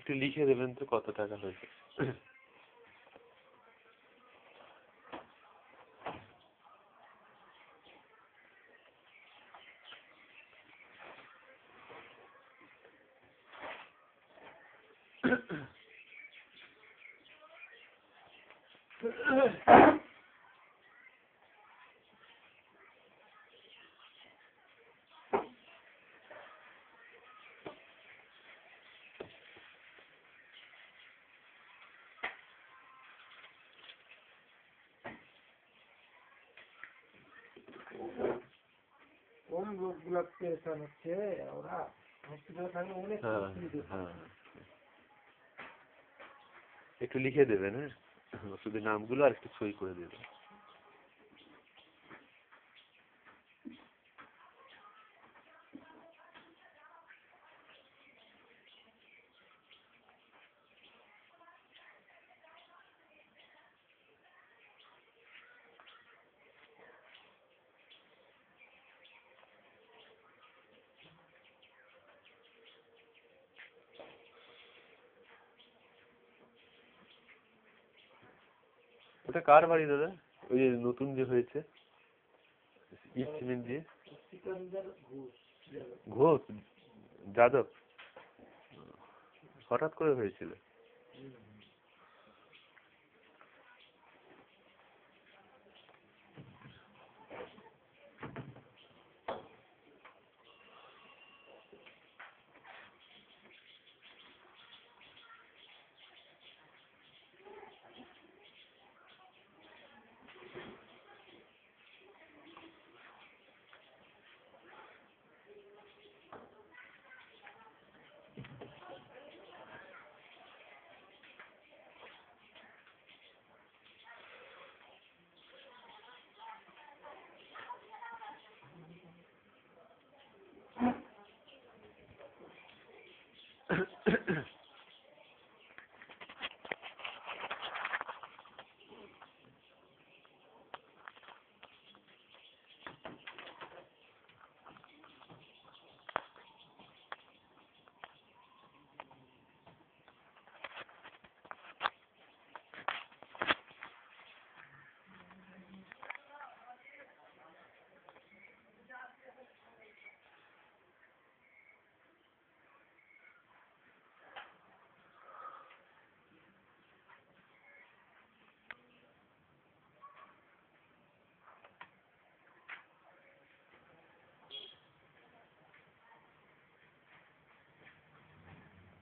একটু লিখে দেবেন তো কত টাকা হয়েছে। কোন রোগগুলো পেরেশান হচ্ছে ওরা হসপিটালে থাকলে অনেক একটু লিখে দেবেন, হ্যাঁ ওষুধের নামগুলো আর একটু সই করে দেবেন। ওটা কার বাড়ি দাদা? ওই যে নতুন যে হয়েছে ইট সিমেন্ট দিয়ে? ঘোষ যাদব হঠাৎ করে হয়েছিল।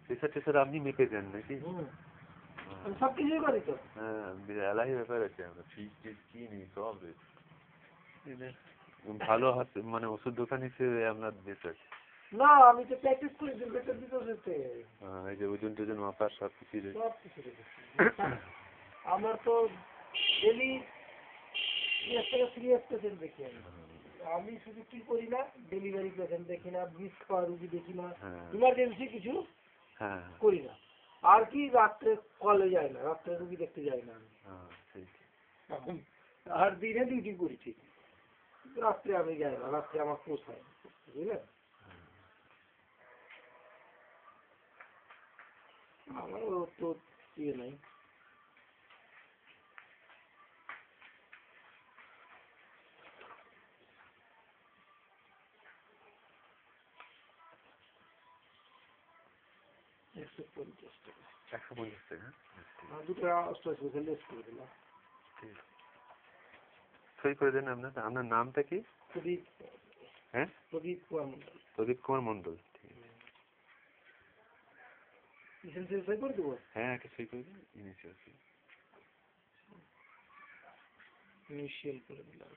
প্রেসার টেসার আপনি মেপে দেন নাকি? সব কিছুই করি তো। হ্যাঁ এলাহি ব্যাপার আছে, আমরা ফিজ টিজ কিনি সব ভালো হাতে মানে ওষুধ দোকান হিসেবে আপনার বেশ আছে। না আমি তো প্র্যাকটিস করি দুর্গাটার ভিতরে। এই যে ওজন টোজন মাপার সব কিছু আমার তো ডেলি 30 পেশেন্ট দেখি আমি শুধু কি করি না, ডেলিভারি পেশেন্ট দেখি না, বিষ খাওয়া রুগী দেখি না, ইমার্জেন্সি কিছু করি না। আর কি রাত্রে কলে যায় না, রাত্রে রুগী দেখতে যাই না আমি। আর দিনে ডিউটি করেছি, রাত্রে আমি যাই না, রাত্রে আমার পোষায় বুঝলেন। আমার তো ইয়ে নাই। দুটো 88 লেস করে দিলাম। সই করে দেন। আপনার নামটা কি? প্রদীপ। হ্যাঁ প্রদীপ কুমার মন্ডল। প্রদীপ কুমার মন্ডল। সই করে দেবো। হ্যাঁ একটা সই করে দিন। ইনিশিয়াল করে দিলাম।